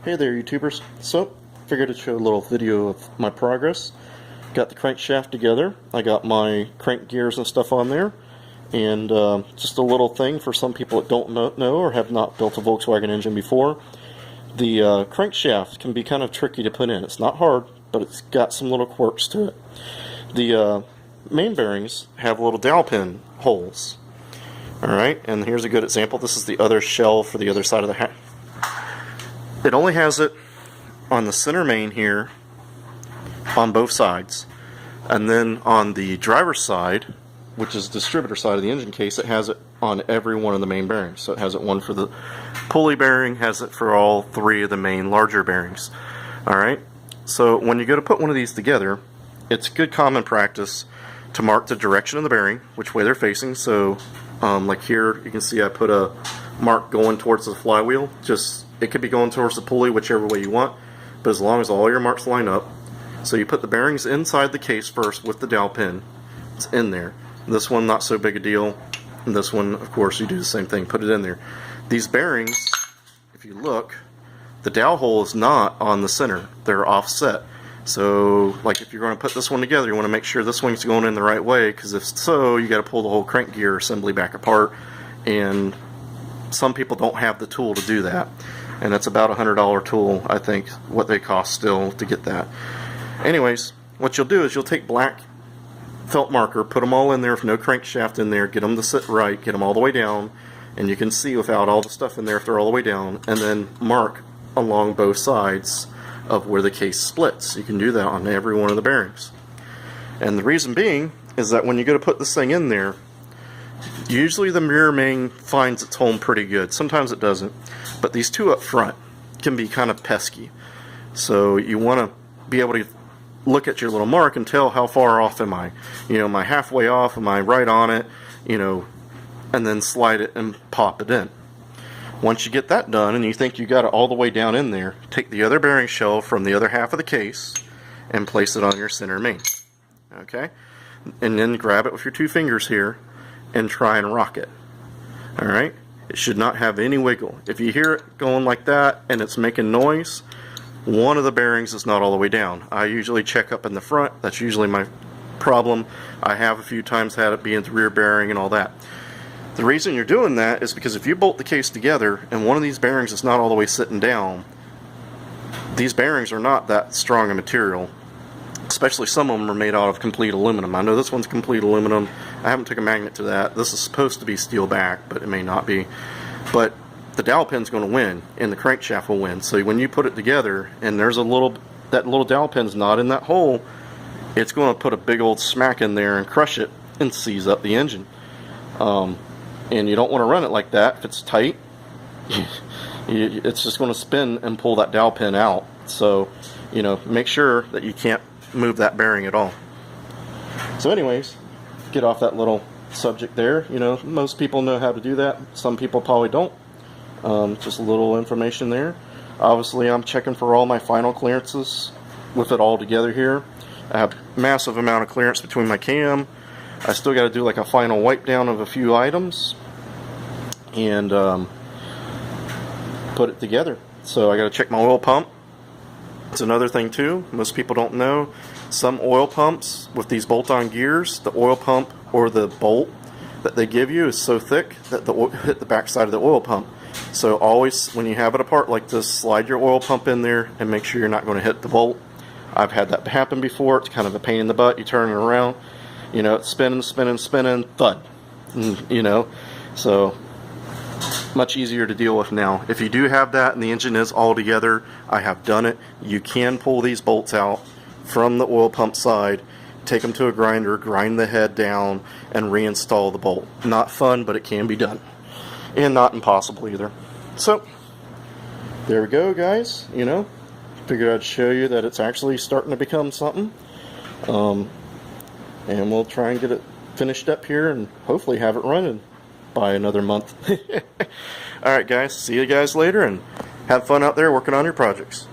Hey there, YouTubers. So, figured to show a little video of my progress. Got the crankshaft together. I got my crank gears and stuff on there. And just a little thing for some people that don't know or have not built a Volkswagen engine before. The crankshaft can be kind of tricky to put in. It's not hard, but it's got some little quirks to it. The main bearings have little dowel pin holes. Alright, and here's a good example. This is the other shell for the other side of the It only has it on the center main here on both sides, and then on the driver's side, which is the distributor side of the engine case, it has it on every one of the main bearings. So it has it one for the pulley bearing, has it for all three of the main larger bearings. Alright, so when you go to put one of these together, it's good common practice to mark the direction of the bearing, which way they're facing. So like here you can see I put a mark going towards the flywheel. It could be going towards the pulley, whichever way you want, but as long as all your marks line up. So you put the bearings inside the case first with the dowel pin. It's in there. This one, not so big a deal. And this one, of course, you do the same thing, put it in there. These bearings, if you look, the dowel hole is not on the center. They're offset. So, like if you're going to put this one together, you want to make sure this wing's going in the right way, because if so, you got to pull the whole crank gear assembly back apart, and some people don't have the tool to do that. And it's about a $100 tool, I think, what they cost still to get that. Anyways, what you'll do is you'll take black felt marker, put them all in there with no crankshaft in there, get them to sit right, get them all the way down, and you can see without all the stuff in there if they're all the way down, and then mark along both sides of where the case splits. You can do that on every one of the bearings. And the reason being is that when you go to put this thing in there, usually the mirror main finds its home pretty good. Sometimes it doesn't. But these two up front can be kind of pesky. So you want to be able to look at your little mark and tell how far off am I. You know, am I halfway off? Am I right on it? You know, and then slide it and pop it in. Once you get that done and you think you got it all the way down in there, take the other bearing shell from the other half of the case and place it on your center main. Okay? And then grab it with your two fingers here and try and rock it. Alright? It should not have any wiggle. If you hear it going like that and it's making noise, one of the bearings is not all the way down. I usually check up in the front. That's usually my problem. I have a few times had it be in the rear bearing and all that. The reason you're doing that is because if you bolt the case together and one of these bearings is not all the way sitting down, these bearings are not that strong a material. Especially some of them are made out of complete aluminum. I know this one's complete aluminum. I haven't took a magnet to that. This is supposed to be steel back, but it may not be. But the dowel pin's going to win, and the crankshaft will win. So when you put it together, and there's that little dowel pin's not in that hole, it's going to put a big old smack in there and crush it and seize up the engine. And you don't want to run it like that. If it's tight, it's just going to spin and pull that dowel pin out. So, you know, make sure that you can't move that bearing at all. So anyways, get off that little subject there. You know, most people know how to do that. Some people probably don't. Just a little information there. Obviously, I'm checking for all my final clearances with it all together here. I have a massive amount of clearance between my cam. I still got to do like a final wipe down of a few items and put it together. So I got to check my oil pump. It's another thing too. Most people don't know. Some oil pumps with these bolt-on gears, the oil pump or the bolt that they give you is so thick that the oil hit the back side of the oil pump. So always, when you have it apart like this, slide your oil pump in there and make sure you're not going to hit the bolt. I've had that happen before. It's kind of a pain in the butt. You turn it around, you know, it's spinning, spinning, spinning, thud. You know, so much easier to deal with now. If you do have that and the engine is all together, I have done it. You can pull these bolts out from the oil pump side, take them to a grinder, grind the head down, and reinstall the bolt. Not fun, but it can be done. And not impossible either. So, there we go, guys. You know, figured I'd show you that it's actually starting to become something. And we'll try and get it finished up here and hopefully have it running by another month. Alright guys, see you guys later and have fun out there working on your projects.